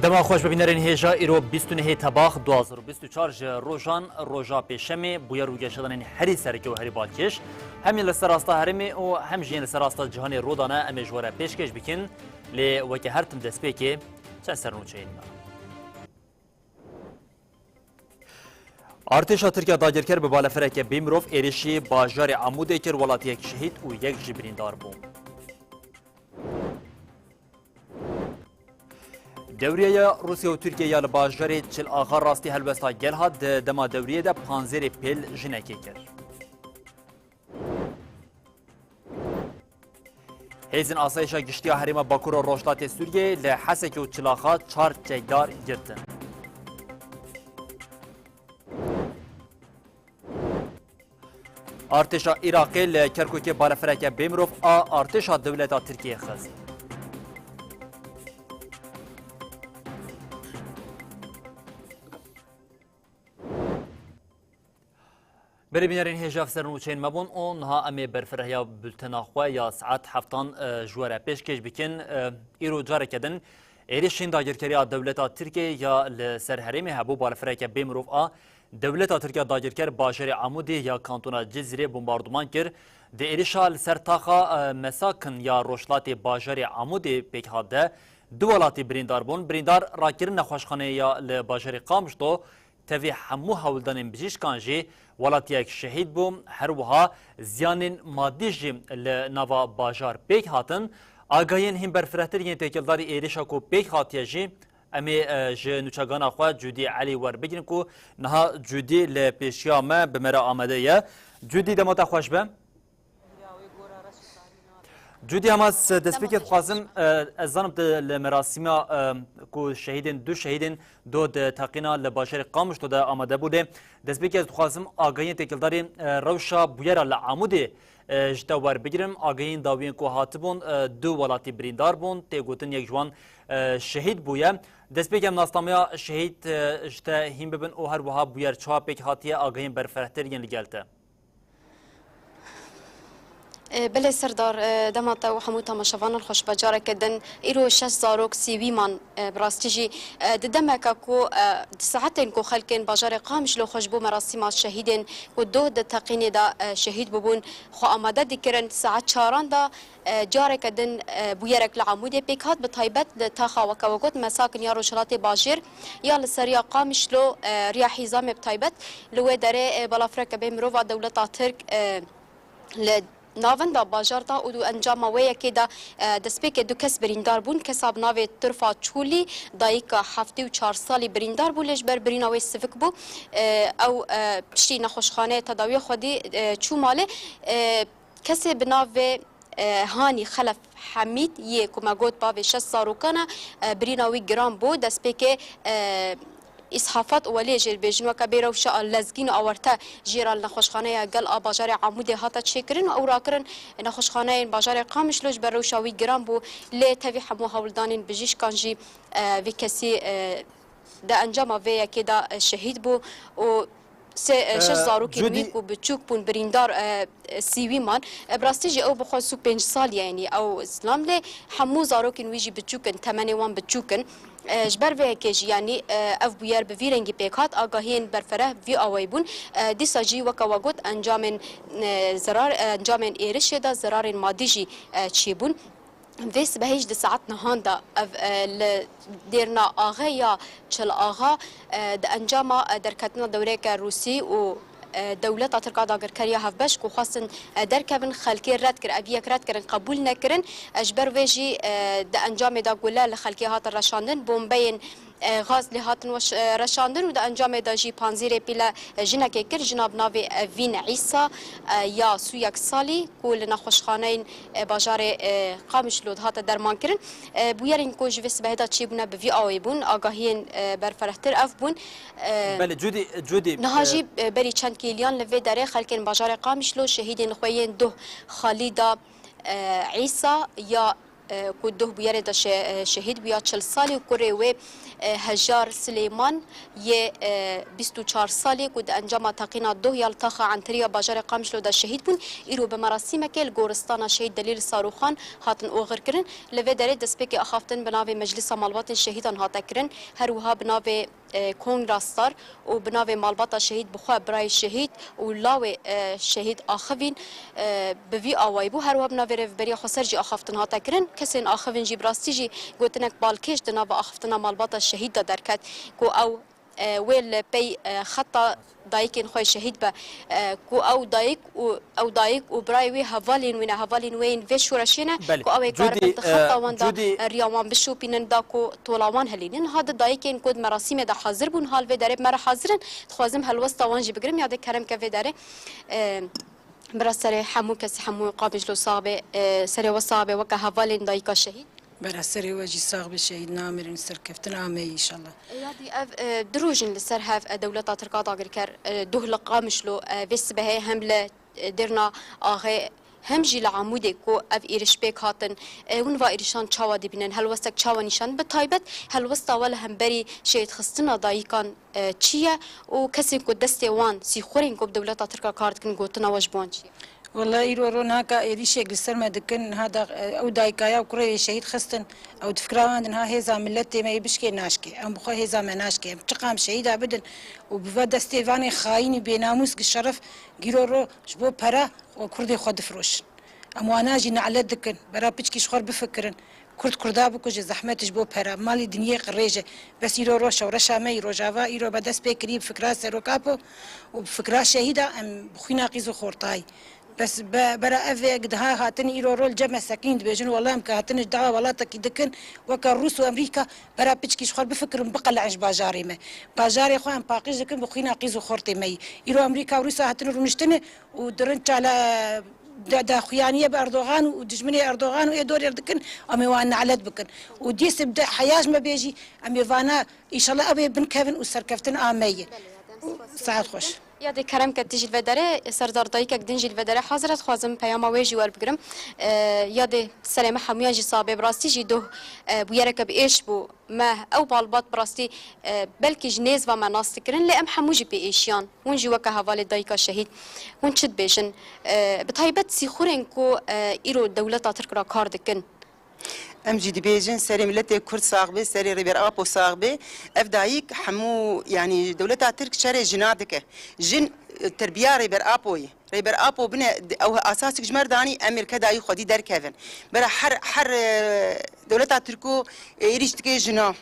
دما خوش ببینرین هیجا ایرو 29 تباخ 2024 روزان روزا پیشمی بویا روی شدن هری سرکی و هری بالکش همی لسراستا هرمی و هم جین لسراستا جهان رودانه امی جوره پیشکش بکن لی وکی هر تم دست پیکی چه سرنوچه این ارتشا ترکیه داگیرکر به بالافرک بیمروف ایریشی باجار عموده کر ولاتی یک شهید و یک جبریندار بوم. دوریه روسیه و ترکیه یا باجار چل آخر راستی هلوستا گل هاد دما دوریه ده پانزیر پیل جنکی کرد. هیزن آسایشا گشتیا حریم باکور و روشتات سوریه لحسک و چلاخا چار چیدار گرتن. ارتشا عراقی لکرکوک بالافرک بیمروف ارتشا دولتا ترکیه خست. بری بینرین هجاف سرنوچین مبون اون ها امی برفره یا بلتناخواه یا ساعت هفتان جواره پیشکش بکن ایرو جاره کدن ایریشین داگیرکری دولتا ترکیه یا لسر حریم هبو بالافره که بیمروف دولتا ترکیه داگیرکر باجر عمودی یا کانتونا جزیره بمباردمان کر ده ایریشا لسر تاخا مساکن یا روشلات باجر عمودی پیک هاده دو ولاتی بریندار بون بریندار راکرین نخوشخانه یا لباجر قامشتو تفی همو هولدان بجیشکان جی ولاتیک شهید بوم هر وها زیان مادی جی لنوا باجار پیک هاتن آگاهین هم برفرهتر ین تکلداری ایریشا کو پیک هاتیه جی امی جنوچگان خوا جودی علی ور بگیرن کو نها جودی لپیشیا ما بمرا آمده یه جودی دماتا خوش به جودی هماس دسپیکت خوازم از زنم لمراسیما کو شهیدین دو شهیدین دو تقینا لباشر قامش تو ده آمده بوده دسپیکت خوازم آگاهی تکلداری روشا بویرا لعمودی جدا ور بگیرم آگاهی داوین کو هاتبون دو ولاتی بریندار بون تگوتن یک جوان شهید بویه دسپیکم ناستامیا شهید جدا هم ببن او هر وها بویر چها پیک هاتیه آگاهی برفرهتر ین لگلته بله سردار دماتا و همو تماشاوان الخوش بجاره کدن ایرو شش زاروک سیوی من براستیجی دمکا کو ساعتين کو خلکن بجاره قامش لو خوش بو مراسم شهیدن و دو د تقین دا شهید ببون خو آماده دکرن ساعت 4 دا جاره کدن بویرک لعمود پیکات بطایبت تا خواکوگوت مساکن یا روشلات باجر یا لسریا قامش لو ریا حزام بطایبت لو داره بلافرک بمرو و دولت ترک ناون دا باجار دا و دو انجام ویا که دا دسپیک دو کس بریندار بون کساب ناوی طرفا چولی دایکا 74 سالی بریندار بولش بر بریناوی سفک بو او پشتی نخوشخانه تداوی خودی چو ماله کسی بناوی هانی خلف حمید یک کما گوت باوی 6 ساروکانا بریناوی گرام بو دسپیک اسحافات ولی جر بجنوا کبیره و شال لزگین آورته جیرال نخوشخانه گل آباجار عمودی هاتا چکرین و اوراکرن نخوشخانه باجار قامش لوج بر روشاوی گرام بو لی تفی همو هولدانین بجیش کانجی وی کسی ده انجام وی که ده شهید بو و شش زاروکی ویکو بچوک بون بریندار سیوی من براستیجی او بخوا سو 5 سال یعنی او اسلام لی همو زاروکی ویجی بچوکن 81 بچوکن جبر و کیجی یعنی اف بویر به ویرنگی پیکات آگاهین برفره وی آویبون دیساجی وکواگوت انجام ایرش دا ضرار مادی جی چیبون ویس بهیج د ساعت نهان دا دیرنا آغا یا چل آغا د انجام درکتنا دوره که روسی و دولت ترکا داگرکریا هفبش کو خاصن درکبن خلکی رد کر ابی یک رد کرن قبول نکرن اجبر ویجی د انجام دا گله لخلکی هات رشاندن بومبین غاز لهاتن وش رشاندن و د انجام دا جی پانزیر پیلا جنکه کر جناب ناوی وین عیسی یا سویک سالی کول نخوشخانه باجار قامش لود هات درمان کرن بویرین کو جوس بهدا چی بونه به وی آویبون آگاهین برفرهتر اف بون بله جودی نهاجی بری چند کیلیان لوی داره خلکن باجار قامش لو شهیدین خوین دو خالدا عیسی یا كده بيار دا شهيد بيا 40 سالي وكوري و هجار سليمان ي 24 سالي كود انجام تقينا ده يلتقى عن طريق باجار قامشلو دا شهيد بون ايرو بمراسم كل گورستان شهيد دليل صاروخان هاتن اوغر كرن لوي داري دسبك اخافتن بناوي مجلس مالبات شهيدان هاتا كرن هروها بناوي كونغراستار وبناوي مالبات شهيد بخوا براي شهيد ولاوي شهيد اخوين بوي اوايبو هروها بناوي ريفبري خسرجي اخافتن هاتا كرن كسين اخوين جي براستيجي قوتنك بالكيش دناوي اخافتنا مالبات الشهيد دا دركت كو او ويل بي خطا دايكين خوي شهيد با كو او دايك وبراي وي هافالين وين في شورشينا كو او كارب تخطا واندا رياوان بشو بينن داكو طولاوان هلينن هذا دايكين كود مراسم دا حاضر بون حال في داري مر حاضرن تخوازم هالوسطا وانجي بگرم ياد كرم كفي داري براسري حمو كس حمو قابجلو صابه سري وصابه وكا هافالين دايكا شهيد براسري واجي صاغ بالشهيد نامر سر كفتنا امي ان شاء الله يادي اف دروجن لسر هاف دولة تركا داغركر دوه لقامشلو بس به همله درنا اخي همجي لعمودي كو اف ايرش بيك هاتن ونوا ايرشان تشاوا دي بنن هل وستك تشاوا نشان بتايبت هل وستا ولا هم بري شيت خستنا دايكان تشيا وكسين كو دستي وان سي خورين كو دولة تركا كارد كن غوتنا واجبون تشيا والله يرورون هكا يدي شيء قصر ما دكن هذا او دايكايا وكري شهيد خستن او تفكران انها هيزا ملتي ما يبشكي ناشكي ام بخو هيزا ما ناشكي بتقام شهيد ابدا وبفدا ستيفاني خايني بناموس الشرف يرورو شبو برا وكردي خد فروش اموانا جينا على دكن برا بيشكي شخور بفكرن كردا بكوج زحمت جبو برا مالي دنيا قريجه بس يرورو شورشا ما يروجافا يرو بدس بكري بفكرا سروكابو وبفكرا شهيده ام بخينا قيزو خورطاي بس برا افي قدها هاتني ايرو رول جمع ساكين بيجن والله مك هاتني دعوه والله تكيدكن وكا روس وامريكا برا بيشكي شخور بفكر بقى عش باجاري ما باجاري خو ام باقيز دكن بخينا قيزو خورتي مي ايرو امريكا وروسيا هاتني رونشتني ودرنت على دا خيانيه باردوغان ودجمني اردوغان ويدور يردكن امي وانا على بكن وديس بدا حياج ما بيجي امي فانا ان شاء الله ابي بن كيفن وسركفتن امي ساعات خوش يادي كرم كتيجي الفدرة سردار دايك دنجي الفدرة حضرت خوازم بياما ويجي والبقرم يادي سلامة حميان جي صابي براستي جي دوه بيارك بإيش بو ما أو بالبات براستي بلكي جنيز وما ناس تكرن لأم حموجي بإيشيان ونجي وكا هفالي دايكا الشهيد ونشد بيشن بطيبت سيخورين كو إيرو دولة تركرا كاردكن ام جي دي بيجن سري ملتي كرد صاغبي سري ريبير ابو صاغبي افدايك حمو يعني دولتها ترك شري جنادك جن تربيه ريبير ابو بنا او اساسك جمر داني امريكا داي خدي در كيفن برا حر دولتها تركو يريش تكي جنا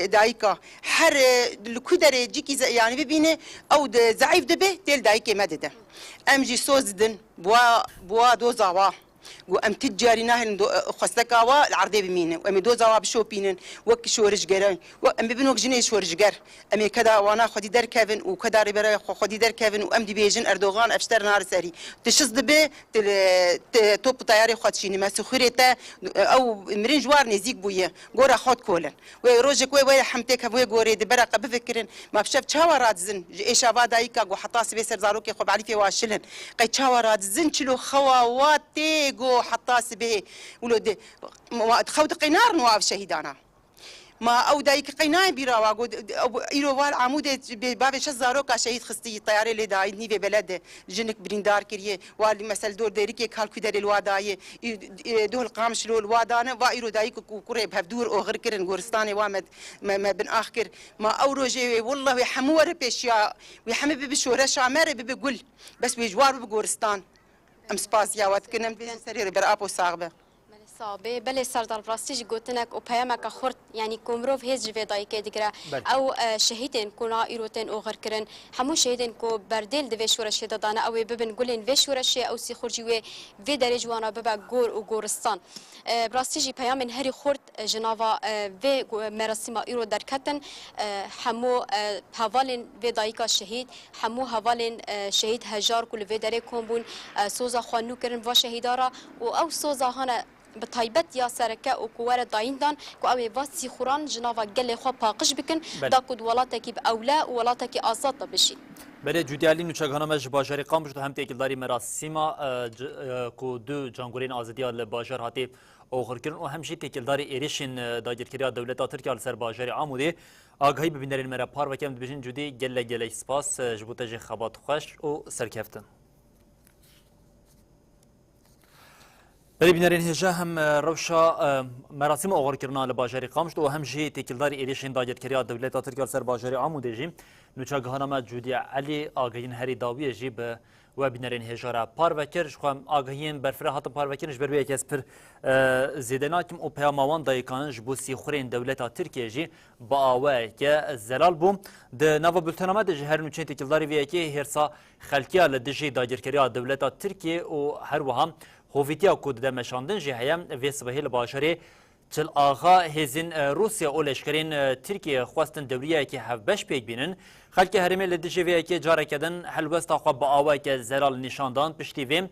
دايكا حر الكدر جيكي يعني ببينه او ضعيف دبه ديل دايكي مدده ام جي سوزدن بوا دوزاوا وام تجاري ناهل خصلكاوا العرضي بمين وام دوزا بشوبينن وك شورج جرا وام ببنوك جني شورج جر ام كذا وانا خدي در كيفن وكذا ريبر خدي در كيفن وام دي بيجن اردوغان افشتر نهار سري تشز دبي توب طياري خدشيني ما سخريته او مرين جوار نزيك بويا غورا خد كولن وروجك وي حمتك وي غوري دبرق بفكرن ما بشف تشاورات زن ايش دايكا وحطاس بيسر زاروكي خب علي في واشلن قي تشاورات زن تشلو خواتي جو حطاس به ولود خود قنار نواف شهيدانا ما او دايك قناي بيرا واقود ايرو وال عمود باب شزاروكا شهيد خستي طياره اللي دايدني في بلد جنك بريندار كريه وال مثل دور ديريكي كالكو دار الواداي دول القامش لو الوادانا وايرو دايك كوري بهدور او غير كرن غورستاني وامد ما بن اخر ما اوروجي والله يحمور بيشيا ويحمي بشوره شامر بيقول بس بيجوار بغورستان ام سباسيا واتكنم بسرير برابو صاغبه صابي بله سردار براستيج قلتنك وبيامك خرط يعني كومروف هيز جفي دايك ديكرا او شهيدين كونا ايروتين او غير كرن حمو شهيدين كو برديل دفي شورش دانا او ببن قولين في شورش او سي خرجي في درج وانا ببا غور او غورستان براستيجي بيامن هري خرط جنافا في مراسم ايرو دركتن حمو هافالين في دايكا شهيد حمو هافالين شهيد هجار كل في دري كومبون سوزا خوانو كرن وا شهيدارا او سوزا هنا بتایبەت یا سەرەکە و کووەرە دایندان کو ئەوێ ڤاسی خوڕان جناوا gelê xwe paqij bikin da ku welatekî bi ewle û welatekî azad da bişî. بله جودیالی نوچگانه مج باجری قامش تو هم تکیلداری مراسیما کو دو جانگورین آزادیا ل باجر هاتی آخر کردن و همچنین تکیلداری ایریشین داگیرکریا دولت ترکیه ل سر باجری عمودی آگاهی ببینرین مرا پار و کم دبیجن جودی گله سپاس جبوتج خبات خوش و سرکفتن. بله بینرین هجا هم روشا مراسم آغار کردن ل باجری قامش و همچنین تکیلداری ایریشین داگیرکریا دولت ترکیه ل سر باجری عمودی جیم نوچگانه جودی علی آگاهین هری داویه جی به و بینرین هجارا پار وکرش خواهم آگاهین برفره هاتم پار وکرش بر یک اسپر زیدناکم و پیاموان دایکانش بو سیخورین دولت ترکیه جی با آوه که زلال بوم ده نوا بلتنامه ده هر نوچین تکیلداری ویه که هرسا خلکیه لدجی داگیرکریا دولت ترکیه و هر وهم هویتیا کود ده مشاندن جی هیم وی سبهیل باشری چل آغا هزین روسیا و لشکرین ترکیه خواستن دوریه که هفبش پیک بینن خلک هرمی لدجویه که جاره کدن حلوست آخوا با آوه که زلال نشاندان پشتی ویم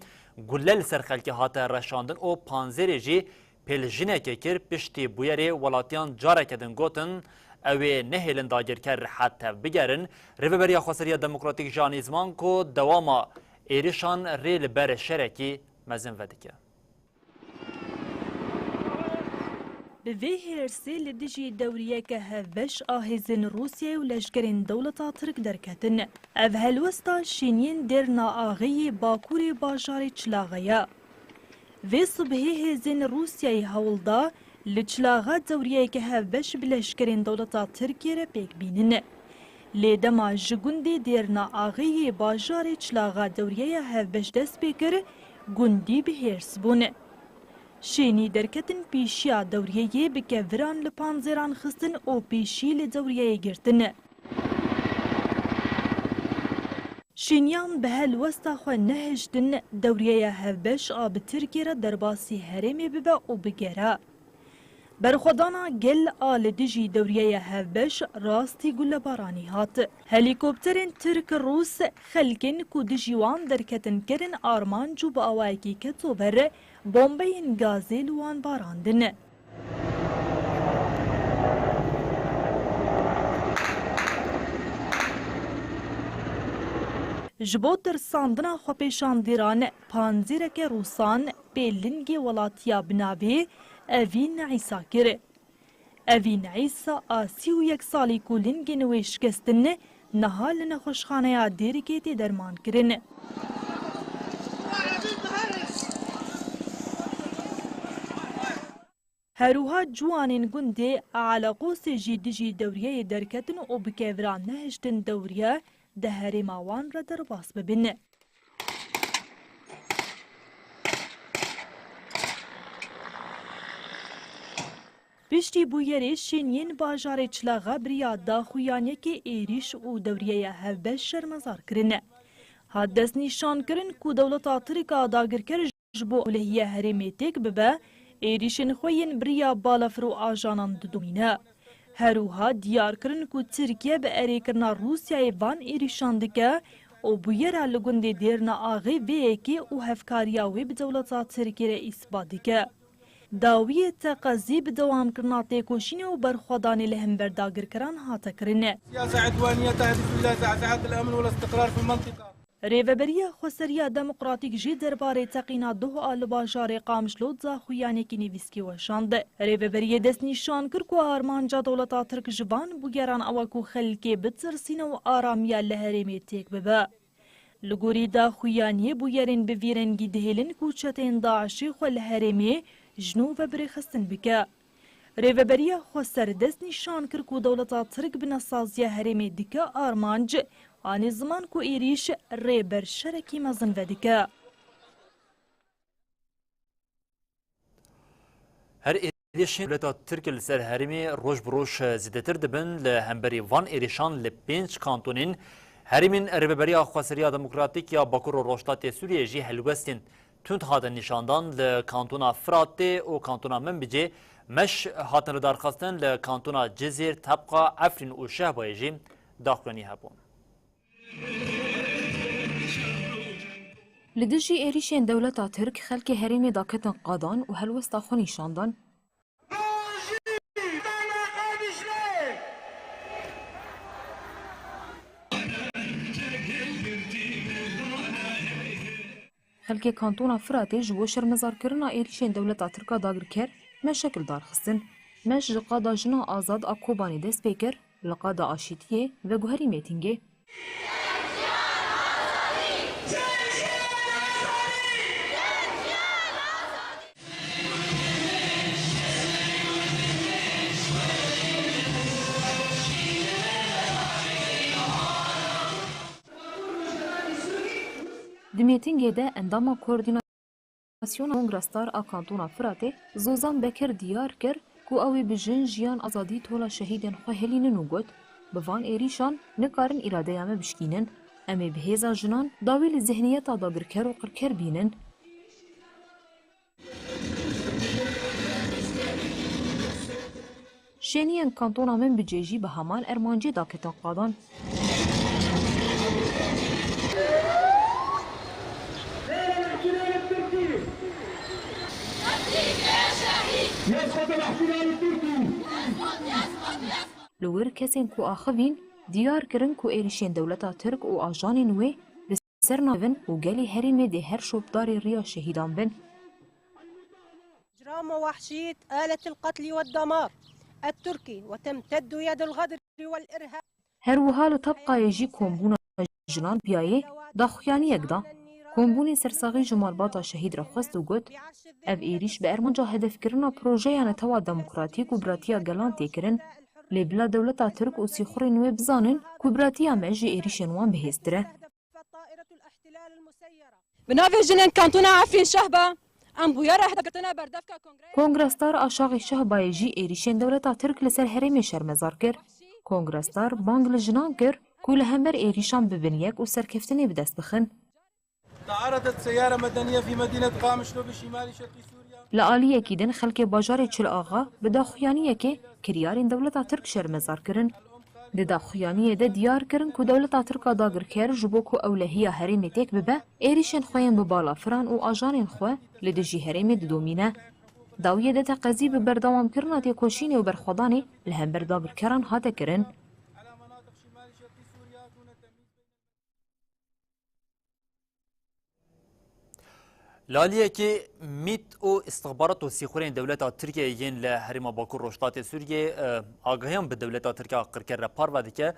گلل سر خلک هاته رشاندن و پانزری جی پیلجینه که کر پشتی بویری ولاتیان جاره کدن گوتن اوی نهیلن داگر کر حتی بگرن ریوبریا خواستریا دموکراتیک جانیزمان کو دواما ایریشان ریل بر شرکی مزن ودکه به وی هرسی لدیجی دوریه که هفش آهزین روسیه و لشکرین دولتا ترک درکتن. او هلوستا شینین در ناآغی باکوری باجاری چلاغیا. وی صبحی هزین روسیه هولدا لچلاغا دوریه که هفش بلشکرین دولتا ترکیه را پیک بینن. لیدما جگوندی در ناآغی باجاری چلاغا دوریه هفش دست بکر گوندی به هرس بونه. شینی درکتن پیشیا دوریه بکوران لپانزران خستن او پیشی لدوریه گرتن. شینیان به هل وستا خو نهشتن دوریه هفبش آب ترکیه را در باسی هرمی ببا او بگره. برخودانا گل آل دیجی دوریه هفبش راستی گل بارانی هات. هلیکوپترین ترک روس خلکن کو دیجیوان درکتن کرن آرمان جو با آوائکی کتو بره بمبین گازی لوان باراندن. جبو ترساندنا خوپیشان دیران پانزیرک روسان بیلنگی ولاتیا بناوی اوین عیسا کره. اوین عیسا آسی و یک سالی کو لنگی نویش کستن نهال نخوشخانه دیرگی تی درمان کرن. هروها جوانین گنده علاقو سجی دیجی دوریه درکتن و بکیوران نهشتن دوریه ده هریماوان را در باس ببینه. پشتی بویری شینین باجار چلاغا بریا داخویانه که ایریش و دوریه هفبش شرمزار کرنه. حدث نشان کرن که دولت آتریکا داگر کر جبو لحیه هریمی تک ببه ایریشن خوین بریا بالافرو آجانان دومینه. هروها دیار کرن که ترکیه به اری کرنا روسیای وان ایریشان دکه و بویره لگنده دیرنا آغی ویکی و هفکاریاوی به دولت ترکیه اثبات دکه. داویه تقاضی به دوام کرنا تکوشین و برخوادانی لهم برداگر کران هاتا کرنه. سیاسة عدوانية تهدف إلى زعزعة الأمن والاستقرار في المنطقة. ریوبریا خسریا دموکراتیک جی درباره تقینا دو آل باجار قامشلود زاخویانی که نویسکی وشاند. ریوبریا دست نشان کرد که آرمانجا دولتا ترک جوان بگران اوکو خلکی بترسین و آرامیا لهرمی تک ببا. لگوری داخویانی بگرین بویرنگی دهلن کوچتین داعشی خو لهرمی جنوب برخستن بکا. ریوبریا خسر دست نشان کرد که دولتا ترک بناسازیا هرمی دکا آرمانج آن زمان کو ایریش ریبر شرکی مزن ودکه. هر ایریشین دولت ترک لسر هرمی روش بروش زیدتر دبن لهمبری وان ایریشان لپنج کانتونین هرمین ریبریا خواستریا دموکراتیک یا باکور و روشتات سوریه جی هلوستین تند هاتن نشاندان لکانتونا فراته و کانتونا منبجه مش هاتن ردارخواستن لکانتونا جزیر طبقه افرین و شهبای جی داخلانی هبون. لدجي إيريشين دولة ترك خلق هرمي داكتن قادان وهلوستا خوني شاندان خلق كانتونا فراتي جبو شرمزار كرنا إيريشين دولة تركا داگر كر ما شكل دار خستن مش قادا جنا آزاد أكوباني دست بيكر لقادا آشيتيه و گوهري ميتينگه دميتينگه ده انداما کوردیناسیون کنگرستار آکانتونا فراته زوزان بکر دیار کر کو اوی بجن جیان آزادی تولا شهیدن خو هلینن و گوت بوان ایریشان نکارن اراده یامه بشکینن امی بهیزا جنان داویل ذهنیت داگرکر و قرکر بینن شینیان کانتونا من بجیجی به همان ارمانجی داکتان قادان لور کسین کو آخوین دیار کرن کو ایریشین دولتا ترک و آجان نوی بسر ناون و گلی هرمه ده هر شوبدار ریا شهیدان بن إجرام ووحشية آلة القتل والدمار التركي وتمتد يد الغدر والإرهاب هر وحال طبقا يجي كومبونا جنان بيايه داخوياني يقدا كومبوني سرساغي جمالباتا شهيد رخصت وقت اف ايريش بأرمانجا هدف كرنا بروجيانا توا ديمقراطيك و براتيا گلان تيكرن لبلا دولتا ترك و سيخوري نوي بزانن كو براتيا مجي ايريشن وان بهستره بنافي جنين كانتونا عفين شهبة ام بويرا هدقتنا بردفكا كونغرستار آشاغي شهبا يجي ايريشن دولتا ترك لسر هرمي شرمزار كر كونغرستار بانگ لجنان كر كو لهمبر ايريشان ببنيك و سركفتني بدست بخن تعرضت سيارة مدنية في مدينة قامشلو بشمال شرق سوريا لآلية كيدن خلق باجار چل آغا بداخویانیه که کریارین دولتا ترک شرمزار کرن. داخویانیه ده دیار کرن که دولتا ترکا داگر کر جبو که اولهیه هرمی تک ببه ایریشن خوین ببالا فران و آجانین خواه لدجی هرمی دومینه. داویه ده تقضی ببردوام کرنا تی کوشینی و برخوادانی لهم برداگر کران هاته کرن. لالیه که میت و استخبارات و سیخورین دولت ترکیه ین لحریم باکور روشتات سوریه آگاهیان به دولت ترکیه قرکر رپار و دیگه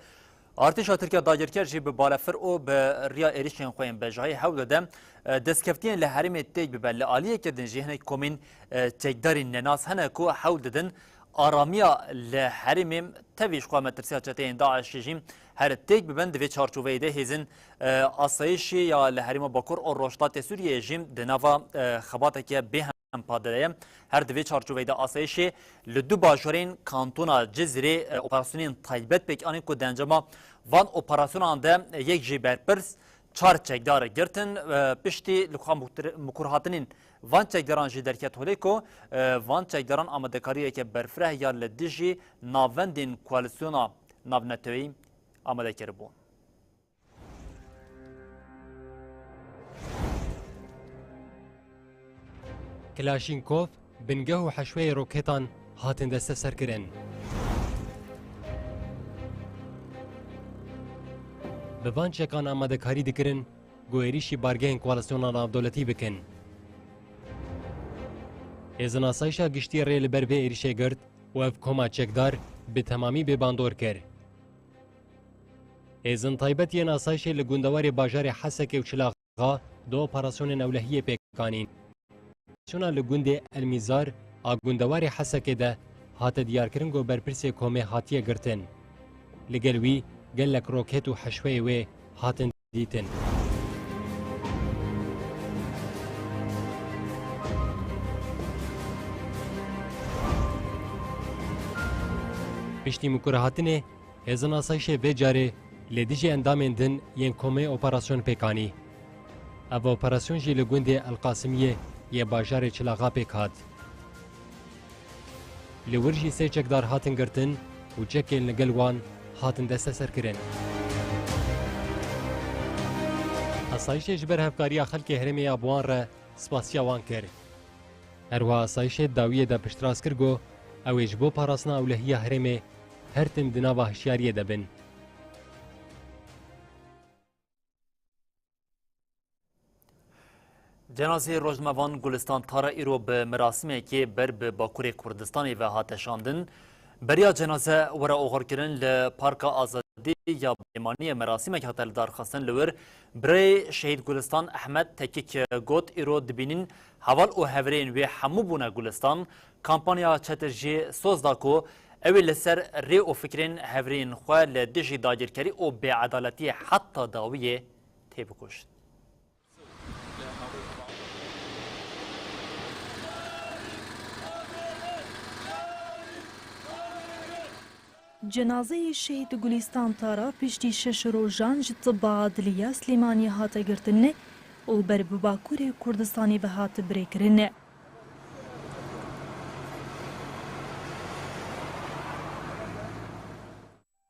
ارتش ترکیه داگرکر جی به بالافر او به ریا ایریشن خوین به جای حول دادم دستکفتین لحریم تیگ به لالیه که دنجهنه کومین تیگداری نناس هنه کو حول دادن آرامیا لحریم تویش خواه مترسیه چطه داعش رژیم هر تیگ ببند و چارچوبه ده هزین آسایشی یا لحریم باکور و روشتات سوریه جیم دنوا خباته که به هم پادره هر دوی چارچوبه ده آسایشی لدو باجورین کانتونا جزیره اپراسیونین طیبت بک آنی که دنجما وان اپراسیون ده یک جیبر پرس چار چکدار گرتن پشتی لخواه مکورهاتنین وان چکداران جی درکت هولی که وان چکداران آمدکاریه که برفره یا لدیجی ناوندین کوالسیونا ناونتوی آمده کرده بود. کلاشینکوف بنگه و حشوه روکتان هاتن دسته سر کرن. به وان چکان آمده کاری دکرن گویریشی بارگه کوالسیونا ناودولتی بکن. ازن آسایشا گشتی ریل بر به ایریشه گرد و اف کما چکدار به تمامی به باندور کرد. ازن طایبت ین آسایش لگوندوار باجار حسک و چلاغا دو اپراسیون نولهی پیکانین. اپراسیون لگوند المیزار آگوندوار حسک ده هات دیار کرنگو برپرس کومه هاتیه گرتن. لگلوی گلک روکت و حشوه و هاتن دیتن. پشتی مکرهاتنه ازن آسایش بجاره لدیجی اندامین دن ین کومه اپراسیون پیکانی. او اپراسیون جی لگوند القاسمیه یه باجار چلاغا پیکاد. لورجی سه چکدار هاتن گرتن و چکل نگلوان هاتن دسته سر کرن. اسایش جبر هفکاری خلک هرمی ابوان را سپاسیا وان کرد. هروا اسایش داویه دا پشتراس کرگو او اجبو پاراسنا اولهی هرمی هر تم دنا و هشیاریه دبن. جنازه روزنامه‌وان گلستان تارا ایرو به مراسمی که بر به باکوری کردستانی و هاتشاندن بریا جنازه ورا اوغر کردن ل پارک آزادی یا بیمانی مراسمی که هاتل دار خواستن لور برای شهید گلستان احمد تکیک گوت ایرو دبینین حوال او هورین و همو بونا گلستان کامپانیا چترجی سوز داکو اوی لسر ری او فکرین هورین خواه لدجی داگیرکری او بیعدالتی حتی داویه تیبکشت. جنازه شهید گلیستان تارا پشتی 6 روزان ji Tıbba Adliya Slimaniye hate girtin û ber bi Bakurê Kurdistanê ve hat birêkirin.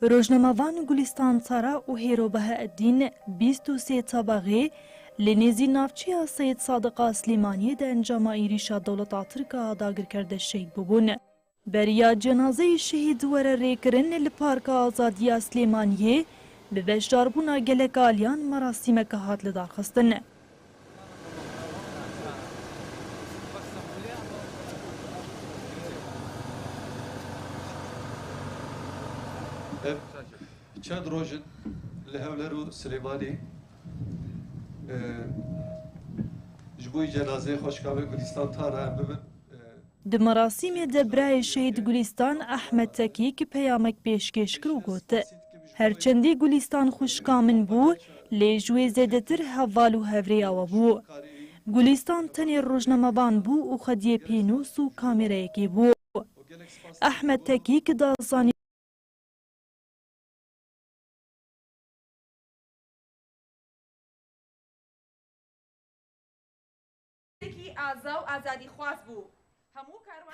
Rojnamavan Gulistan Tara û Hêrobeha Eddîn 23 tabaxê li nêzî navçeya Seyid Sadiqa Slîmaniyê de encama êrîşa dewleta Tirka dagirkerde şehîd bûbûn. Beriya cenazeyê şehîd were rêkirin li Parka Azadiya Slêmaniyê bi beşdarbûna gelek aliyan merasîmeke hat li darxistin. چند روزن لهولرو سليماني جبوی جنازه خوشکاوی گلیستان تاره ببن. Di merasîmê de birayê şehîd Gulistan Ehmed Tekîk peyamek pêşkêş kir û got herçendî Gulistan xwişka min bû lê ji wê zêdetir heval û hevrêya we bû. Gulistan tenê rojnamevan bû û xwediyê pênûs û kamerayekê bû. Ehmed Tekîk da zanî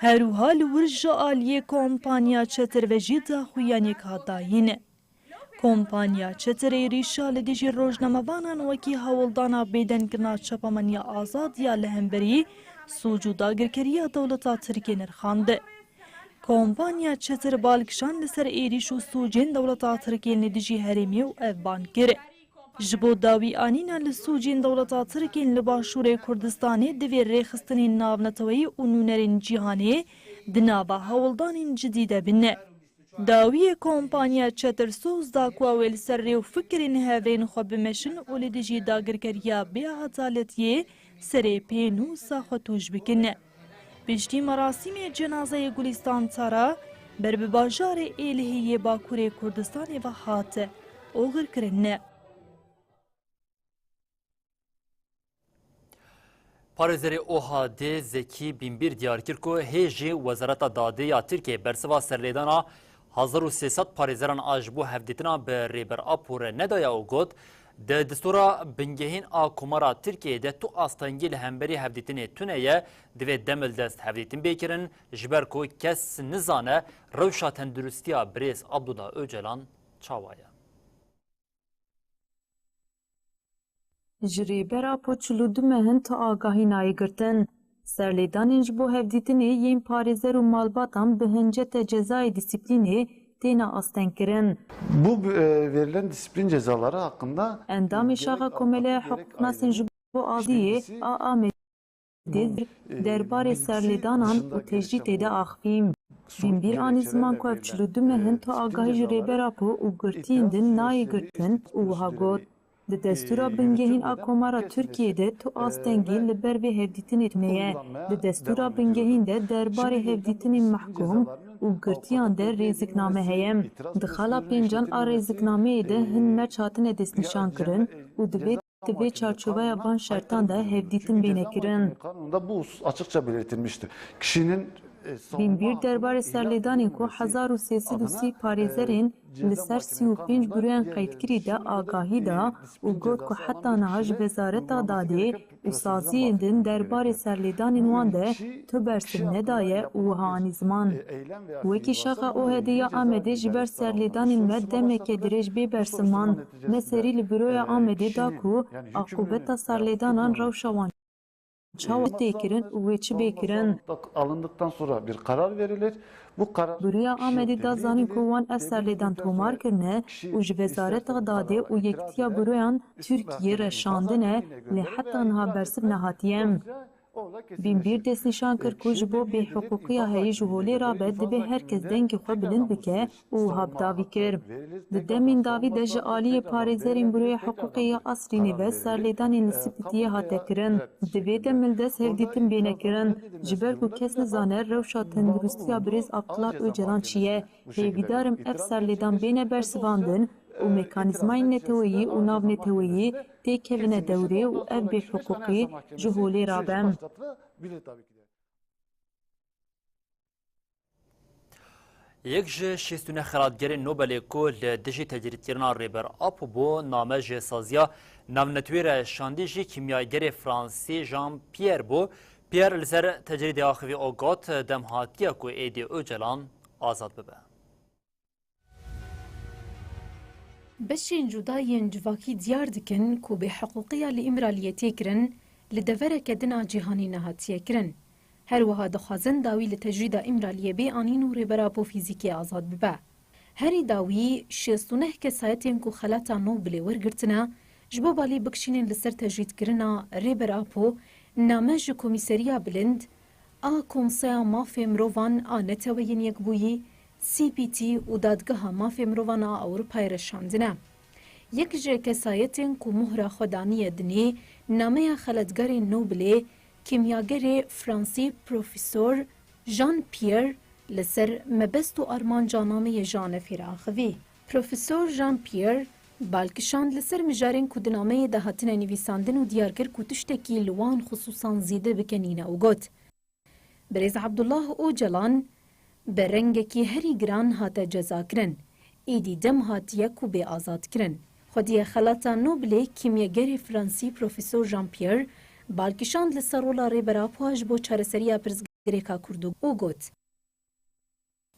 هەروها li wir ji aliyê kompanya çetirvejî daxuyaniyek hat dayîn. Kompanya çetir êrîşa li dijî rojnamevanan wekî hewoldana bêdengkirina çapemeniya azadiya li hemberî sûc û dagirkeriya dewleta Tirkiye nirxand. Kompanya çetir balkişan li ser êrîş û sûcên dewleta Tirkiye li dijî herêmî û evban kir. Ji bo dawî anîna li sûcên dewleta Tirkiyên li Başûrê Kurdistanê divê rêxistinên navneteweyî û nûnerên cîhanê di nava hewildanên cidî de bin. Dawiyê kompanya Çetirsoz da ku ew ê li ser rêw fikirên hevrên xwe bimeşin û li dijî dagirkeriya bêhedaletiyê serê pênûsa xwe tûj bikin. Piştî merasîmê cenazeyê Gulistan Tara ber bi bajarê Êlihiyê Bakurê Kurdistanê ve hat oxirkirin. Parêzerê OHD Zekî Bînbîr diyar kir ku hêjê Wezareta Dadê ya Tirkiye bersiva serlêdana 1300 parêzeran a ji bo hevdîtina bi rêberapo re nedaya û got di distûra bingehîn a komara Tirkiyeyê tu astengî li hemberî hevdîtinê tune ye divê demil dest hevdîtin bêkirin ji ber ku kes nizane rewşa tendurustiya Birêz Abdullah Öcalan çawa ye. Ji rêbera Poçilû mehin ta agahî nayê girtin. Serlêdanên ji bo hevdîtinê yên parêzer û malbatan bi hinceta cezayê disiplînê têne astengkirin. Bu verilen disiplin cezaları hakkında Endamê şaxa Komeleya Hukuknasên ji bo Adiyê a Amedê derbarê serlêdanan û tecrîtê de axivîm. Bînbîr anî ziman ku ev 42 mehin ta agahî ji rêbera po û girtiyên din nayê girtin û wiha got. Di destûra bingehîn a komara Tirkiyeyê tu astengî li ber vê hevdîtinê tune ye. Di destûra bingehîn de derbarê hevdîtinên mehkûm û girtiyan de rêzikname heye. Di xala pêncan a rêziknameyê de hin merç hatine destnîşankirin û divê vê çarçoveya ban şertan da hevdîtin bênekirin. Kanunda bu açıkça belirtilmiştir. Kişinin Bînbîr derbarê serlêdanên ku 1330 parêzerên لسر 35 برویان قیدکری ده آگاهی ده و گوت که حتی نهاج وزارت داده و سازی دن دربار سرلیدان وان ده تو برسم ندایه و هانی زمان. وکی شاخه او هدیه آمده جبر سرلیدان مدمه که درش بی برسمان نسری لبروی آمده دا که عقوبت سرلیدانان روشوان çawa tekirin ve çi bekirin. Alındıktan sonra bir karar verilir. Bu karar Buraya Ahmedi da zanî ku wan ev serlêdan tomar kirine û ji Wezareta Dadê û Yekîtiya Biroyan Tirkiye re şandine lê heta niha bersiv nehatiye. Binbir destnîşan kir ku ji bo bêhiqûqiya heyî ji holê rabe dibe herkes dengê xwe bilind bike û habdavî kir. Di demên davî de ji aliyê parêzerên Biroya Hiqûqê ya Asrînê ve serlêdanên li Spîtiyê hate kirin. Di vê de mildes hevdîtin bêne kirin. Ji ber ku kes nizane rewşa tendirustiya Birêz Abdullah Öcalan çi ye. Hêvîdarim ev serlêdan bêne bersivandin û mekanîzmayên neteweyî û navneteweyî tê kevine dewrê û ev bêhiqûqî ji holê rabe. یک ji şêstûne xelatgerên Nobelê ku li dijî tecrîdkirina rêber ap bû name ji saziya navnetewê re şandî jî kîmyagerê Fransî Jean Pierre bû. Pierre li ser tecrîdê axivî o got dem hatiye ku êdî Öcalan azad bibe. Beşên cudayên civakî diyar dikin ku bêhiqûqiya li îmraliyê tê kirin li devereke dina cîhanî nehatiye kirin. Her wiha dixwazin dawî li tecrîda îmraliyê bê anîn û rêbera bo fîzîkê azad bibe. Herî dawî 69 kesayetên ku xelata Nobelê wergirtine ji bo balê bikişînên li ser tecrîdkirina rêbera po name ji Komîseriya Bilind a Konseya Mafê Mirovan a Neteweyên Yekbûyî CPT û Dadgeha Mafê Mirovan a Ewropayê re şandine. Yek ji kesayetên ku muhra xwe daniye dinê nameya xeletgerên Nobelê kîmyagerê Fransî Profesor Jean Pierre li ser mebest û armanca nameyê janefê re axivî. Profesor Jean Pierre balkişand li ser mijarên ku di nameyê de hatine nivîsandin û diyarkir ku tiştekî li wan xusûsan zêde bikenîne û got. Birêz Abdullah Öcalan bi rengekî herî giran hate cezakirin. Êdî dem hatiye ku bê azadkirin. Xwediyê xelata Nobelê kîmyagerê Fransî Profesor Jean Pierre balkişand li ser rola rêbera xwe ji bo çareseriya pirsgirêka Kurd û got.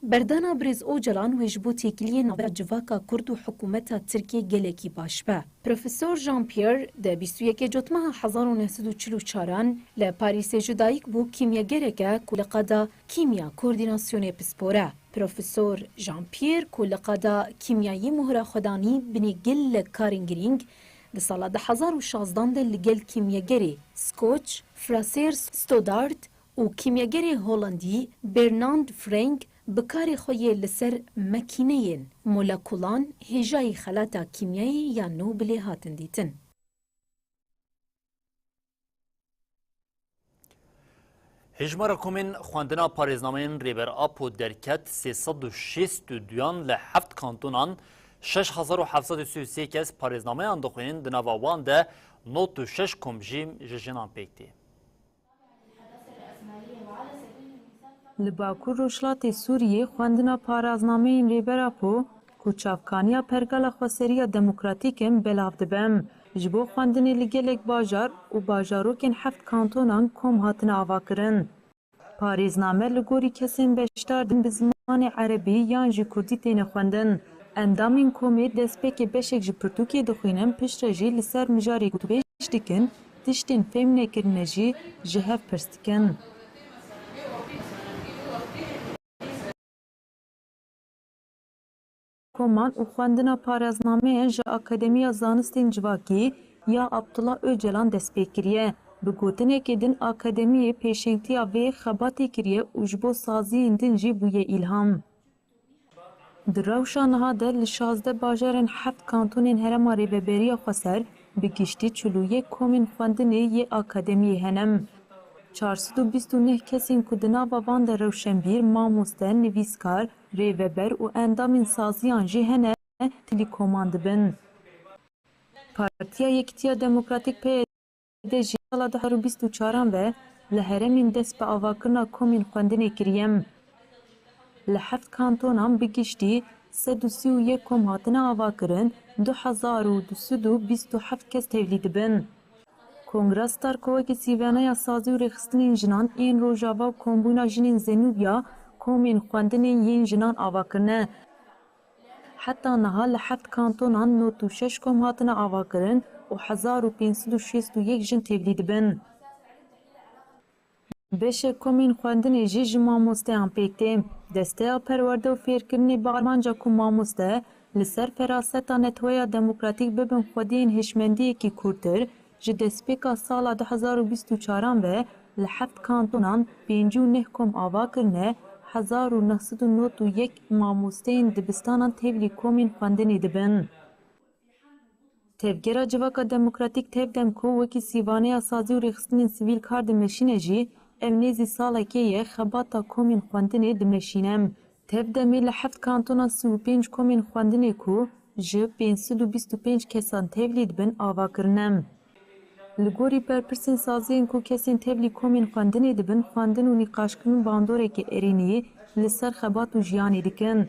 Berdana Birêz Öcalan wê ji bo têkiliyê navbera civaka Kurd û hikûmeta Tirkiye gelekî baş be. Profesor Jean Pierre di 21 Cotmeha 1944 li Parîsê ji dayîk bû kîmyagereke ku li qeda Kîmya Koordînasyonê Pispor. Profesor Jean Pierre ku li qeda kîmyayî muhra xwedanî binê gelek karên girîng di sala 2016 de li gel kîmyagerê Scotch, Fraser Stoddart û kîmyagerê Holandî Bernard Frank bi karê xwe yê li ser makîneyên molekulan hêjayî xelata kîmyayê ya Nobelê hatin dîtin. Hejmara komên xwendina parêznameyên rêber ap derket 362 li 7 kantonan 6733 kes parêznameyan dixwînin di nava wan de 96 komjî ji jinan pêk tê. Li Bakur Rojhilatê Sûriyê xwendina paraznameyên rêbera po ku çavkaniya pergala xweseriya demokratîk belav dibem ji bo xwendinê li gelek bajar û bajarokên 7 kantonan kom hatine avakirin. Parêzname li gorî kesên beşdar din bi zimanê erebî yan jî kurdî têne xwendin. Endamên komê destpêkê beşek ji pirtûkê dixwînin piştre jî li ser mijarê ku pêş dikin tiştên fêm nekirine jî ji hev pirs dikin. Koman û xwendina parêznameyên ji Akademiya Zanistên Civakî ya Abdullah Öcalan destpêk kiriye. Bi gotinekê din Akademiyê pêşengtiya vê xebatê kiriye û ji bo saziyên din jî bûye îlham. Di rewşa niha de li 16 bajarên 7 kantonên Herêma Rêveberiya Xweser bi giştî 41 komên xwendinê yê Akademiyê hene. 429 kesên ku di nava van de rewşenbîr, mamoste, nivîskar, rêveber û endamên saziyan jî hene tilî koman dibin. Partiya Yekîtiya Demokratîk PYD jî sala 2024 ve li herêmên dest bi avakirina komên xwendinê kiriye. Li 7 kantonan bi giştî 131 کۆم هاتنە ئاواکردن 2227 کەس تێولی دەبن. کۆنگرە ستارکۆوەکی سیڤانەیە سازی و ڕێخستنین ژنان ئین ڕۆژاوا و کۆمبوونا ژنین زێنوبیا کۆمین خواندنین یین ژنان ئاواکردنە. حتا نەها لە 7 کانتۆنان 96 کۆم هاتنە ئاواکردن و 1561 ژن تێولی دەبن. بێشێ کۆمین خواندنê jî ji mamosteyan pêk tê. Desteya perwerde û fêrkirinê barmanca ku mamoste li ser feraseta netweya demokratîk bibin xwediyên hêşmendiyekî kûrtir, ji destpêka sala 2024 ve li 7 kantonan 59 kom ava kirine 1991 mamosteyên dibistanan tevlî komên xwendinê dibin. Tevgera Civaka Demokratîk tev dem ku wekî sîvaneya sazî û rêxistinên sivîl kar dimeşîne jî ev nêzî salekê ye xebata komên xwendinê dimeşînem. Tev demê li 7 kantona 35 komên xwendinê ku ji 525 kesan tevlî dibin avakirinem. Li gorî berpirsên saziyên ku kesên tevlî komên xwendinê dibin xwendin û nîqaşkirin bandorekê êrîniyê li ser xebat û jiyanê dikin.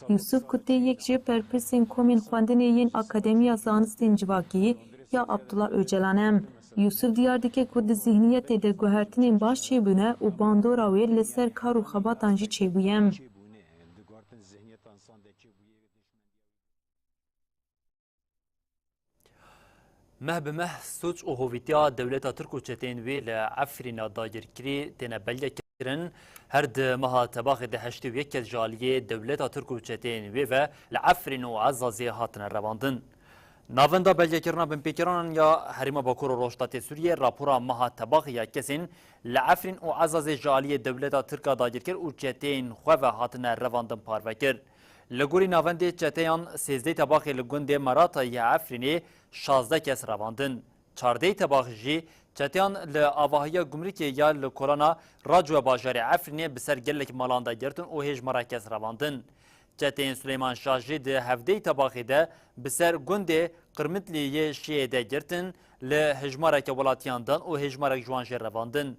Yusuf Kutê yek ji berpirsên komên xwendinê yên Akademiya Zanistên Civakî ya Abdullah Öcalan. Yusuf diyar dike ku di zihniyetê de guhertinên baş çêbûne û bandora wê li ser kar û xebatan jî çêbûye. مه به مه سوچ و هویتیا دولت ترک و چتین وی لعفرین داگیرکری تنه بلگه کرن هر ده مها تباخ ده هشتی و یک جالیه دولت ترک و چتین وی و لعفرین و عزازی هاتن رواندن. ناوندا بلگه کرنا بن پیکران یا حریم باکور و روشتات سوریه راپورا مها تباخ یا کسین لعفرین و عزازی جالیه دولت ترک داگیرکر و چتین خواه هاتن رواندن پاروکر. لگوری ناوندی چتیان 13 تباخی لگوندی مرات یا عفرینی 16 کس رواندن. 14 تباخ جی چتیان لآواهی گمرکی یا لکورانا راجو باجار عفرینی بسر گلک مالانده گرتن و هیج مرا کس رواندن. چتین سلیمان شاه جی ده 17 تباخی ده بسر گوندی قرمتلی شیعه ده گرتن لهجمارک ولاتیان دن و هجمارک جوانجی رواندن.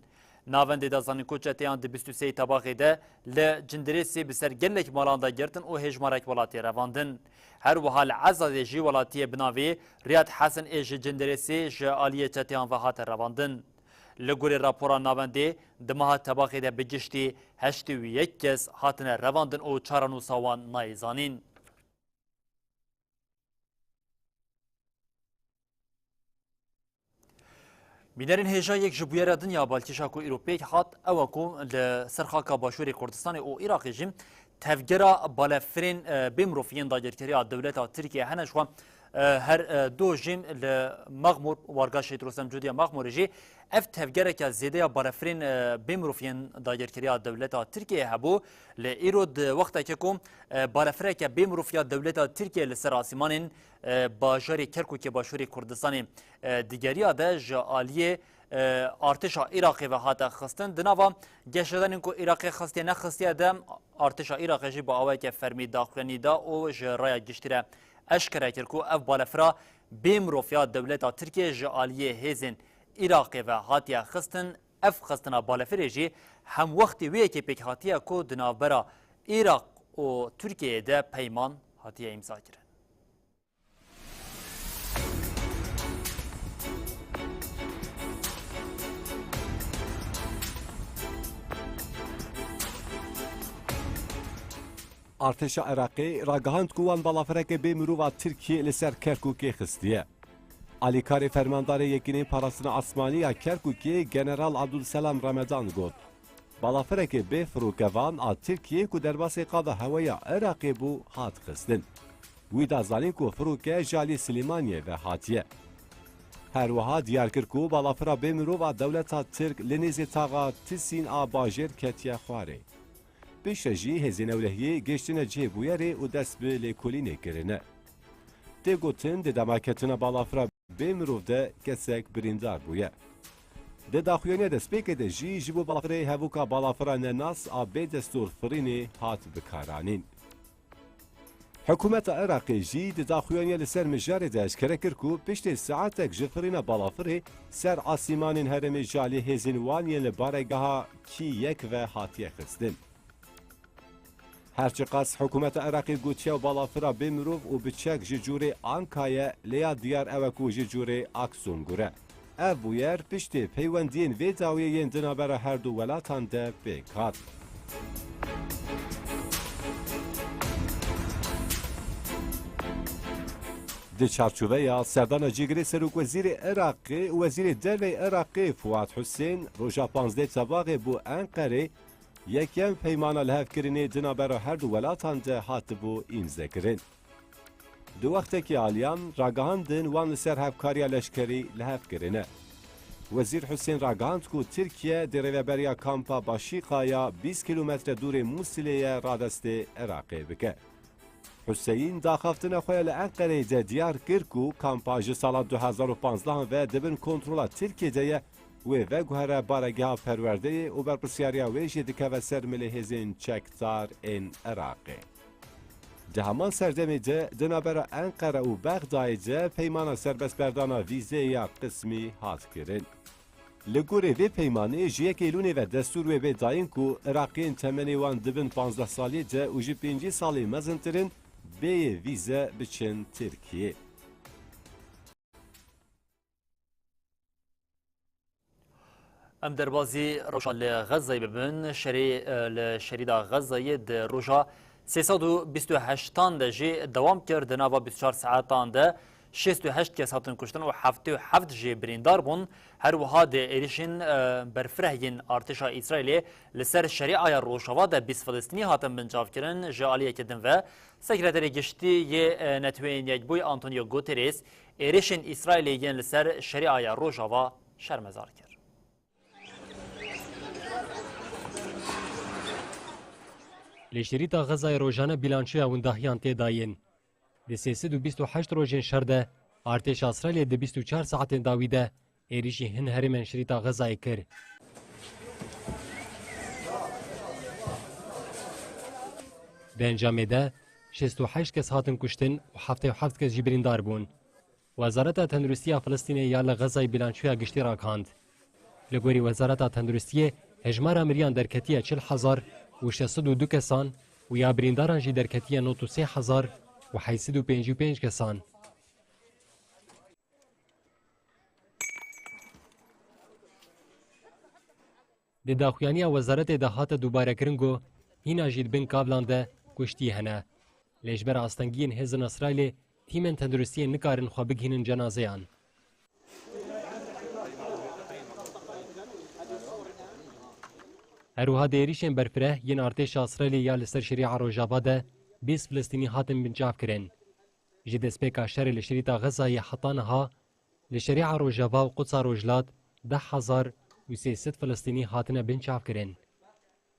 ناوندی دا زانی کو چتیان دی 23 تباخی ده ل جندرسی بسر گلک مالاندا گرتن او هجمارک ولاتی رواندن. هر وحال عزاز جی ولاتی بناوی ریاد حسن ایج جندرسی ج آلیه چتیان و هات رواندن. لگوری راپورا ناوندی دمها تباخی ده بجشتی 81 کس هاتن رواندن او چارانو ساوان نایزانین. بینرین هجا یک جبویره دنیا بالکشا کو ایروپیک هات او کو لسرخاکا باشوری کردستان او عراق جیم تفگرا بالفرین بمروفین داگرکریا دولت ترکیه هنشوا هر دو جیم لمغمور وارگاش تروسم جودیا مغمور جی اف تفگره که زیده بالفرین بمروفین داگرکریا دولت ترکیه هبو لایرود وقتا که کو بالفره که بمروفیا دولت ترکیه لسر آسیمانین باجاری کرکو که باشوری کردستان دیگریا ده جالیه ارتش عراقی و هات خستن دنوا گشتن کو عراقی خستی نه خستی دم ارتش عراقی جی با اوای که فرمی داخلنی دا او جرایا گشتره اشکره کرکو اف بالفرا بمروفیا دولت ترکیه جالیه هزن عراقی و هاتیا خستن اف خستنا بالفره جی هم وقتی وی که پک هاتیا کو دنابرا عراق و ترکیه ده پیمان هاتیا امضا کرد. ارتش عراقی راگهاند کوان بالافرک به مرو ترکیه لسر کرکوکی خستیه. علیکار فرماندار یکینی پاراسنا اسمانی کرکوکی جنرال عبدالسلام رمضان گفت. بالافرک به فروکوان ا ترکیه کو درباس قاده هوaya عراقی بو هات خستن. ویدا زالین کو فروکه جالی سلیمانیه و هاتیه. هر وها دیارکر کو بالافرا به مرو دولت ترک لنیزی تاغا تسین آباجر کتیه خواره. بشجی هزینه ولهیه گشتن جیبویری و دست به لیکولینه کرنه. دگوتن دماکتنا بالافرا به مرو ده کسک بریندار بویه. داخویانه دست بکده جی جبو بالافره هفوکا بالافرا نناس آبه دستور فرینه هات بکارانین. حکومت عراقی جی داخویانه لسر مجاره داشت کرکر کو پشت ساعتک جفرین بالافره سر آسیمانین هرم جالی هزینوانیه لبارگاه کی یک و هاتیه خستن. هرچی قاس حکومت عراقی گوتیا و بالافرا بمروف و بچک ججوری آنکایه لیا دیار اوکو ججوری اکسون گره. اف بویر پشتی پیوندین وی داویین دنابر هر دو ولاتان ده بکات. دی چارچوبه یا سردان جیگری سروک وزیر عراقی و وزیر دروی عراقی فواد حسین روژا 15 تباغ بو انقره یکم پیمان لحف کرنی دنابر هر دو ولاتان ده هات بو ایمزه کرن. دو وقت که آلیان راگاهاندن وان لسر هفکاریا لشکری لحف کرنه. وزیر حسین راگاهاند کو ترکیه در روبریا کامپا باشیقایا 20 کیلومتر دور موسیلیه رادست عراقی بکه. حسین داخفتن خواه لانقره ده دیار کرکو کامپاج سال 2015 و دبن کنترول ترکیه ده و گوهره بارگاه پرورده و برپرسیاریا ویجی دکه و سر ملیهزین چکتار این عراقی. ده همان سردمی ده دنابر انقره و بغدای ده پیمان سربست بردانا ویزه یا قسمی هات کرن. لگوره وی پیمانه جیک ایلونه و دستور و داین کو عراقین تمنی وان دبن 15 سالی ده و جی 5 سالی مزنترن به ویزه بچن ترکیه. ام دربازی روژا لغزه ببن شریدا غزه ده روژا 328 ده جی دوام کرد نوا 24 ساعتان ده 68 کس هاتن کشتن و 77 جی بریندار بون هر وها ده ایریشین برفرهین ارتشا اسرائیل لسر شریعه روژاوا ده 20 فلسطینی هاتن بنجاف کرن جالیه کدن و سکرتری گشتی یه نتوین یک بوی آنتونیو گوتریس ایریشین اسرائیلیین لسر شریعه روژاوا شرمزار کرد. لشریتا غزای روزانه بیلانچوی اونداهیان تداین. د 328 روزین شرده ارتش اسرائیل د 24 ساعت داویده ایریشی هن هرمن شریتا غزای کر. د انجام ده 68 کس هاتن کشتن و 77 کس جبریندار بون. وزارت تندرستی فلسطین یا لغزای بیلانچوی گشتی را کاند. لگوری وزارت تندرستی هجمار امریان درکتیه 40,000 و 602 کسان و یا برینداران جی درکتیه 93,000 و 855 کسان. د داخویانی وزارت دهات دوباره کرنگو هینا جید بن کابلان ده کشتی هنه. لیجبر آستنگین هزن اسرائیل تیمن تندرستی نکارن خواه بگینن جنازه آن. هروها دیریشن برفره ین ارتش اسرائیل یا لسر شریعه روژاوا ده 20 فلسطینی هاتن بنجاف کرن. جد سپیکا شر لشریطا غزای حطانها لشریعه روژاوا و قدس روجلات 10,300 فلسطینی هاتن بنجاف کرن.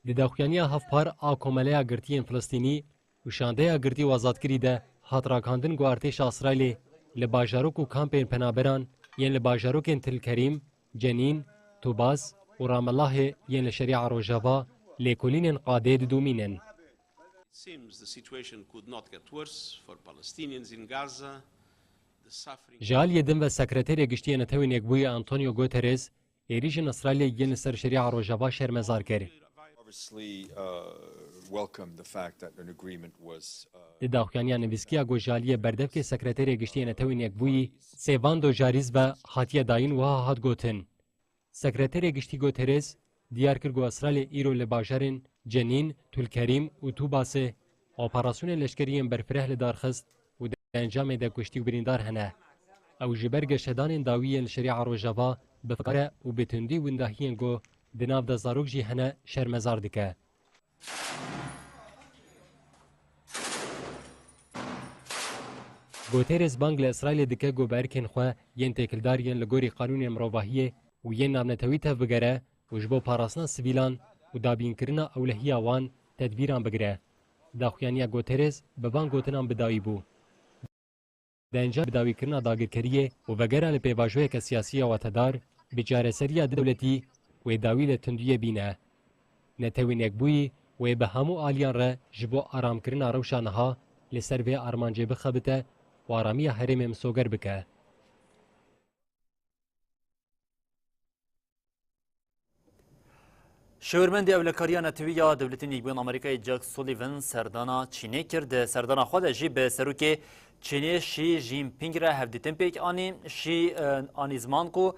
د داخویانی هفپار آکوملیا گرتین فلسطینی و شانده گرتی وازادگری ده هات راکاندن گو ارتش اسرائیل لباجاروک و کامپین پنابران ین لباجاروکین تل کریم، جنین، توباز و رام الله ین لشریعه روژاوا لیکولین قاده دومینن. جال یدم و سکرتری گشتی نتوین یکبوی آنتونیو گوتریز ایریشن اسرائیل ین سر شریعه روژاوا شرمزار کرد. د داخویانی نویسکیا گوجالیه بردف که سکرتری گشتی نتوین یکبوی سیواندو جاریز و هاتیه داین و هات گوتن. سکرتری گشتی گوتریز دیار کرد گو اسرائیل ایرو لباجرین جنین، تولکریم و توباسه اپراسیون لشکریم برفره لدارخست و در انجام ده کشتی و بریندار هنه. او جبرگ شدان داوی لشریعه روژاوا بفقره و بتندی ونداهین گو دناف ده زاروک جی هنه شرمزار دکه. گوتریز بانگ لاسرائیل دکه گو برکن خواه ین تکلدارین لگوری قانون مروواهیه و ین نامنتوی تف بگره و جبو پاراسنا سویلان و دابین کرنا اولهی آوان تدبیران بگره. داخویانی گوتریز ببان گوتنان بداوی بو. دانجا بداوی کرنا داگرکریه و وگره لپیواجوه که سیاسی واتدار بجاره سریع دولتی و داوی لتندویه بینه. نتوین یک بوی و به همو آلیان را جبو آرام کرنا روشانها لسر به آرمانجه بخبته و آرامی حرم مسوگر بکه. شورمند اولکاریا نتویا دولتین یکبون آمریکای جک سولیون سردانا چینه کرد سردانا خود جی به سروک چینه شی جین پینگ را هفدیتن پیک آنی شی آنی زمان کو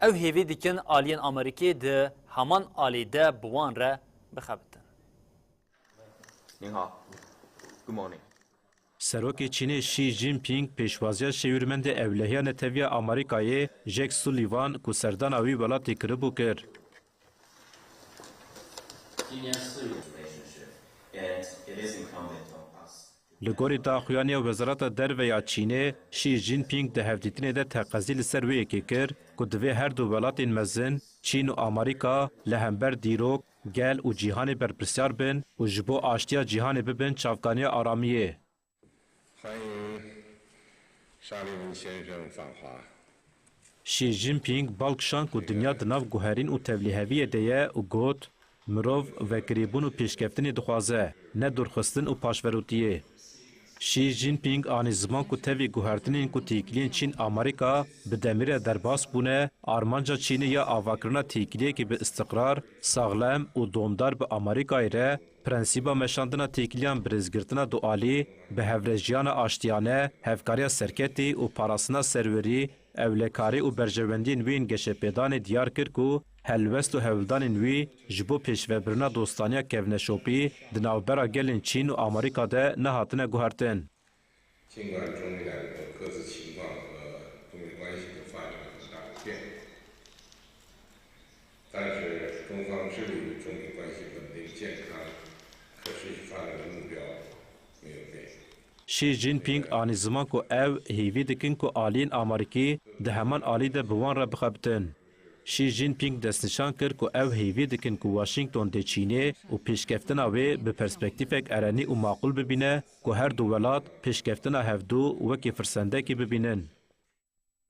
او هیوی دیکن آلین آمریکی ده همان آلی ده بوان را بخبتن. سروک چین شی جین پینگ پیشوازی شورمند اولهیا نتویا آمریکای جک سولیوان کو سردانا وی ولاتی کربو کرد. لگوری داخویانی وزارت درویا چینه شی جین پینگ ده هفدیتینه ده تقضیل سروی که کرد که دوی هر دو ولاتین مزن چین و آمریکا لهمبر دیروک گل و جیهان برپرسیار بن و جبو آشتیا جیهان ببن چافکانی آرامیه. شی جین پینگ بالکشان که دنیا دناو گوهرین و تولیهوی دیه و گوت مروف و گریبون و پیشکفتنی دخوازه نه درخستن و پاشوروتیه. شی جین پینگ آنی زمان که تاوی گوهرتنین که تیکلین چین آمریکا به دمیر درباس بونه آرمانجا چین یا آواکرنا تیکلیه که به استقرار ساغلم و دومدار به آمریکای ره پرنسیبا مشاندنا تیکلیان برزگرتنا دوالی به هفرجیان آشتیانه هفکاریا سرکتی و پاراسنا سروری اولکاری و برجوندین وین گشه پیدان دیار کرد که هلوست و هولدان وی جبو پیشوبرنا دوستانیا کونشوپی دناوبرا گلین چین و آمریکا ده نهاتنه گوهرتن. شی جین پینگ آنی زمان که او هیوی دکن که آلین آمریکی ده همان آلی ده بوان را بخبتن. شی جین پینگ دستنشان کرد که او هیوی دکن که واشنگتن ده چینه و پیشکفتن اوی به پرسپکتیفک ارانی و معقول ببینه که هر دو ولات پیشکفتن هفدو وکی فرسنده که ببینن.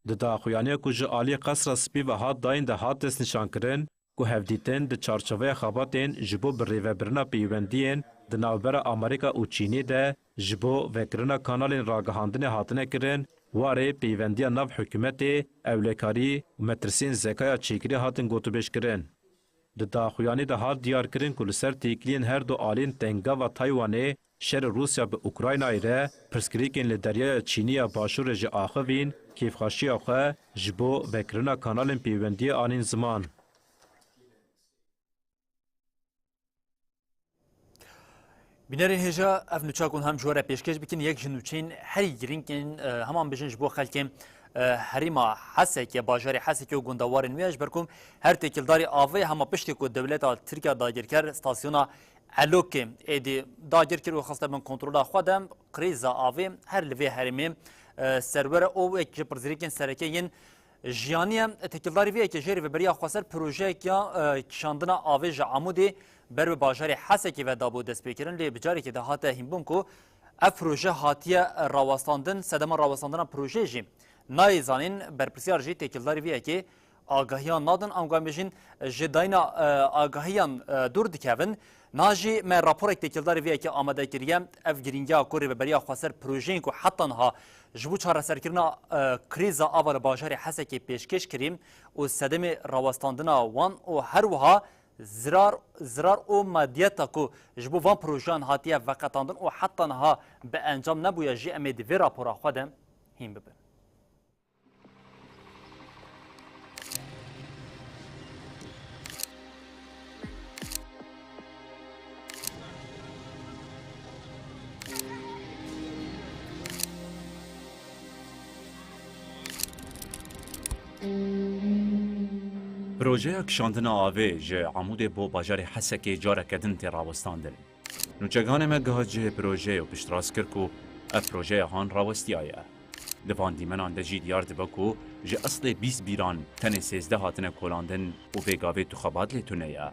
ده داخویانه که جو آلی قصر سپی و هات داین ده هات دستنشان کرن که هفدیتن ده چارچوه خواباتین جبو بریوه برنا پیوندین ده ناوبر آمریکا و چینه ده جبو وکرنا کانالین راگهاندن هاتنه کرن واره پیوندیا ناو حکومت اولکاری و مترسین زکایا چیکری هاتن گوتوبش کرن. ده داخویانی ده هات دیار کرن که لسر تیکلین هر دو آلین تنگا و تایوانه شر روسیا به اوکراینای ره پرسکریکین لدریای چینیا باشور جه آخوین کیفخاشی آخو جبو وکرنا کانالین پیوندی آنین زمان. بینرین هجا اف نوچاکون هم جوره پیشکش بکن یک جنوچین هری گرینکن همان بجنج بو خلکم هریما حسک یا باجاری حسک و گندوار نویج برکم هر تکلداری آوی هما پشتی که دولت ترکیه داگرکر استاسیونا علوک ایدی داگرکر و خاصه من کنترل خودم قریزا آوی هر لوی هرمی سرور او یک پرزریکن سرکه ین جیانی تکلداری وی که جری و بریا خاصر پروژه که کشاندنا آوی جعمودی بر باجاری حسکی و دابو دست بکرن لی بجاری که دهات هیمبون کو اف پروژه هاتیه راوستاندن سدم راوستاندن پروژه جی نایزانین بر پرسیار جی تکلداری ویه که آگاهیان نادن آمگاه میشین جداینا آگاهیان دور دکون ناجی من راپور تکلداری ویه که آماده کریم اف گرینگیا کوری و بریا خواستر پروژه کو حتی نها جبو چهار سرکرنا کریزا آوال باجاری حسکی پیشکش کریم و سدم راوستاندن وان و هر وها زرار او مادیتا کو جبو وان پروژان هاتیه وقتاندن و حتی نها به انجام نبویا جی امید وی راپورا خودم هیم ببن. پروژه کشاندن آوی جه عمود بو باجار حسکی جاره کدن تی راوستاندن. نوچگان مگه جه پروژه و پشتراس کرکو اف پروژه هان راوستی آیا. دوان دیمنان ده جی دیار دبکو جه اصل 20 بیران تن 13 هاتن کولاندن و بگاوه تو خبات لیتونه یا.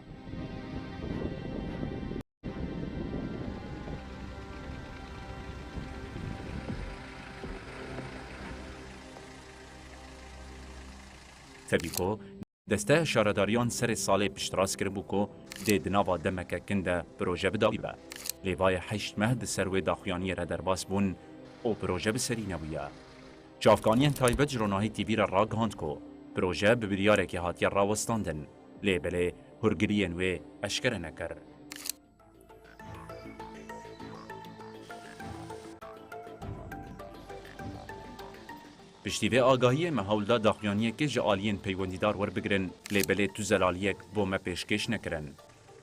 تبیکو دسته شارداریان سر سال پشتراس کربو کو ده دناوا دمکه کنده پروژه بداوی با. لیوای 8 مهد سروی داخویانی را درباس بون او پروژه بسری نبویا. چافکانیان تایبت جروناهی تیوی را راگهاند کو پروژه ببریاره که هاتیا راوستاندن. لیبله هرگریین و اشکره نکر. پشتیوه آگاهی مهولدا داخیانیه که جعالین پیوندیدار ور بگرن لیبله تو زلالیک بو ما پیشکش نکرن.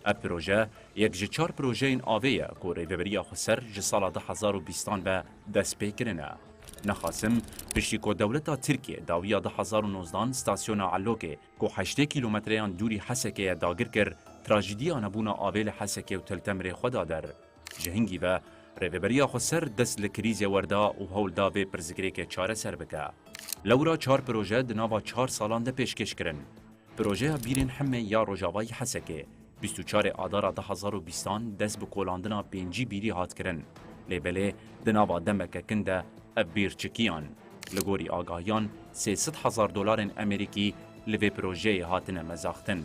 اب پروژه یک جچار پروژه این آویه که ریوبریا خسر جسال 2020 و دست پی کرنه. نخاسم پشتی که دولتا ترکیه داویا 2019 ستاسیون علوکه که 8 کیلومتریان دوری حسکه داگر کر تراژدی آنبونا آویل حسکه و تلتمر خدا در. جهنگی و ریوبریا خسر دست لکریزی وردا و هولدا به پرزگری که چاره سر بکه. لورا 4 پروژه دناوا 4 سالان ده پیشکش کرن. پروژه بیرین همه یا روجاوای حسکه 24 آذار 2020 دست به کولاندنا پنجی بیری هات کرن. لیبله دناوا دمک کنده بیرچکیان. لگوری آگاهیان 300,000 دلار امریکی لوی پروژه هاتن مزاختن.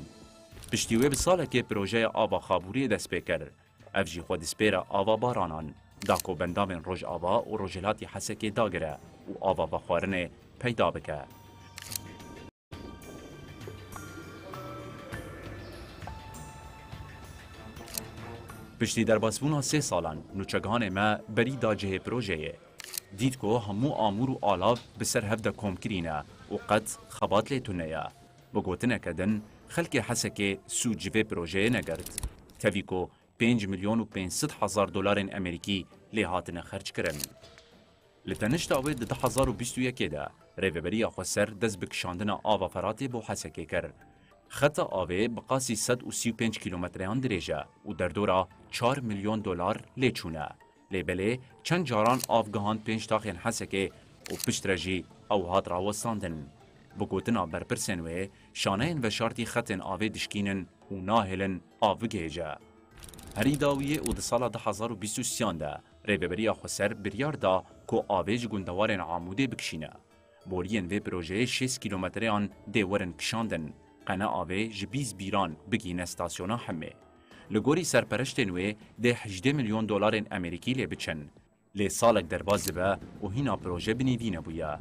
پشتیوه بساله که پروژه آوا خابوری دست بکر. افجی خود سپیر آوا بارانان. داکو بندامن روژ آوا و روژلاتی حسکی داگره و آوا بخوارن پیدا بکه. پشتی در باسبونا 3 سالان نوچگان ما بری دا جه پروژه دید که همو آمور و آلاف بسر هفده کم کرینه و قد خبات لیتونه بگوتنه کدن خلق حسک سوجوه پروژه نگرد تاوی که 5,500,000 دلار امریکی لیهاتن خرج کرن. لتنشت آوه 2021 ده ریوبریا خسر دست بکشاندن آوا فراتی بو حسکی کر. خط آوه بقاسی 135 کیلومتریان دریجه و در دورا 4 میلیون دلار لیچونه. لیبله چند جاران آفگاهان 5 تاخین حسکه و پشترجی او هات راوستاندن. بگوتنا برپرسنوه شانین و شارتی خطن آوه دشکینن و ناهلن آوگیجه. هری داویه و ده سال 2023 ده ریوبریا خسر بریار دا که آوه گندوارن عموده بکشینه. بورین و پروژه 6 کیلومتریان دیورن کشاندن. قنا آوه جبیز بیران بگین استاسیونا همه. لگوری سرپرشتنوه ده 18 میلیون دلار امریکی لی بچن. لی سالک در باز به و هینا پروژه بنیوینه بویا.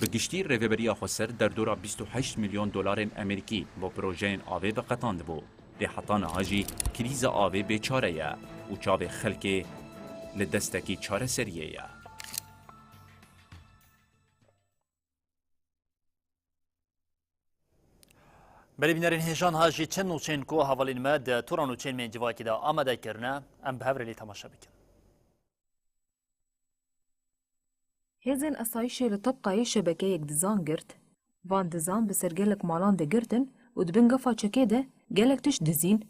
بگشتی ریوبریا خسر در دورا 28 میلیون دلار امریکی با پروژه آوه بقطاند بو. لی حطان آجی کریز آوه بیچاره یا و چاوه خلکه لدستکی چاره سریه یا. بله بینرین هیجان هاجی چند نوچین کو حوالین مد توران نوچین من جواکی دا آماده کرنه ام به هفرلی تماشا بکن. هزین اسایش لطبقه شبکه یک دزان گرد وان دزان بسر گلک مالان ده گردن و دبنگا فاچکه ده گلک تش دزین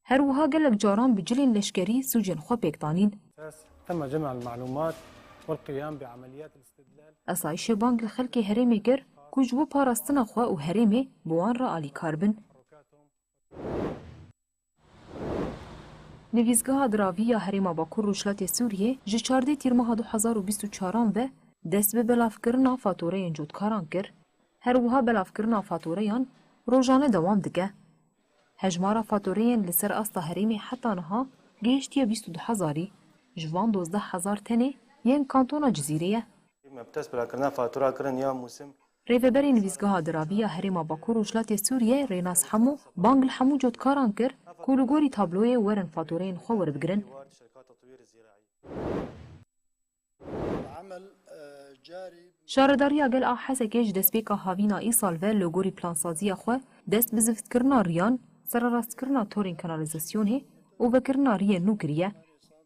هر وها گلک جاران بجلین لشکری سوجن خو پیکتانین. تم جمع المعلومات والقيام بعمليات الاستدلال. اسایش بانک لخلک هرمی گر کجبو پاراستنا خو و هرمی بوان را آلی کاربن. نویزگاه دراوی هریما باکور روشلات سوریه جه 14 تیر ماه 2024 و دست به بلافکرنا فاتوره جودکاران کر. هر وها بلافکرنا فاتوره روزانه دوام دگه. هجمارا فاتوره لسر استا هریمی حتی نها گیشتیه 22,000 جوان 12,000 تنه ین کانتونا جزیره. مبتس بلاکرنا فاتوره کرن یا موسم ریوبری نویزگاه دراوی هریما باکور روشلات سوریه ریناس حمو بانگ الحمو جودکاران کر کولگوری تابلوی ورن فاتورین خو ور بگرن. شارداری اگل آحسه کش دست بیکا هاوینا ای سال و لوگوری پلانسازی خو دست بزفت کرنا ریان سر راست کرنا تورین کانالیزاسیونه و وکرنا ریه نو کریه.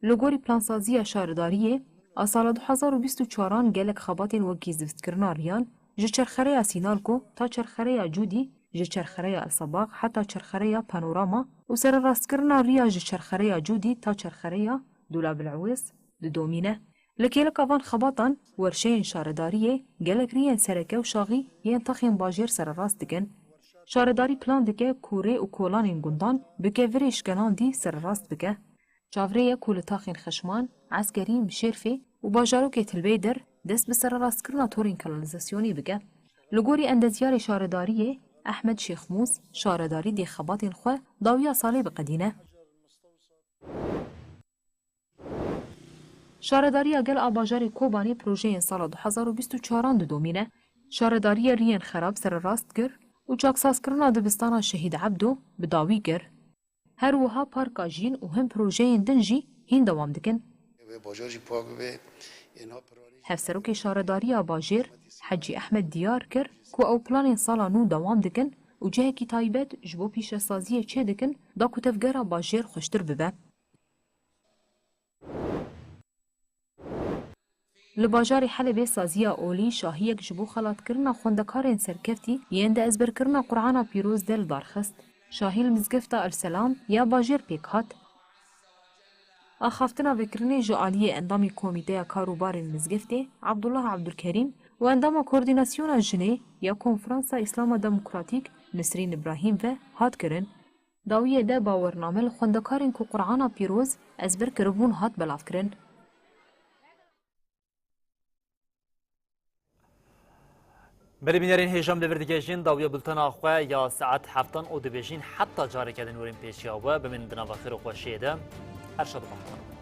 لوگوری پلانسازی شارداریه سال 2024 گلک خباتین وکی زفت کرنا ریان جه چرخره سینالکو تا چرخره جودی جه چرخره الصباغ حتی چرخره پانوراما و سر راست کرنا ریا جه چرخره جودی تا چرخره دولاب العویس دومینه. لکیلک آوان خباتان ورشین شارداریه گلک ریان سرکه و شاغی ین تخیم باجر سر راست دگن. شارداری پلان دکه کوره و کولان گندان بکه وریش گنان دی سر راست بکه. چاوره کول تاخین خشمان عسکری مشرفه و باجارو که تلبی در دست به سر راست کرنا تورین کانالیزاسیونی بگه. لگوری اندازیار شارداریه احمد شیخ موس شارداری دی خباتین خو داویا سالی بقدینه. شارداری اگل آباجاری کوبانی پروژه سال 2024 دومینه. شارداری ریان خراب سر راست گر و چاکسازکردنا دبستانا شهید عبدو بداوی کر. هر وها پارکا جین و هم پروژهین دن جی هین دوام دکن. هفسروک شارداری باجر حجی احمد دیار کر که او پلان سالا نو دوام دکن و جه کی تایبت جبو پیش سازیه چه دکن دا کتفگرا باجر خوشتر ببه. لباجار حلب سازیه اولی شاهیک جبو خلات کرنا خوندکارین سرکفتی یند ازبر کرنا قرآن پیروز دل دارخست. شاهی المزگفتا السلام یا باجر پیک هات. آخافتنا بکرنی جوالی اندامی کمیته کاروبار المزگفته عبدالله عبدالکریم و اندام کوردیناسیون جنه یا کنفرانس اسلام دموکراتیک نسرین ابراهیم و هات کرن. داویه ده باورنامه خوندکارین کو قرآن پیروز ازبر کربون هات بلاف کرن. بری بینرین هیجام لوردگیجین داویه بلتن آخوا یا ساعت هفتان او دبیجین حتی جاری کردن ورین پیشیا و بمین دنا و خیر و خوشیده ارشاد بخونم.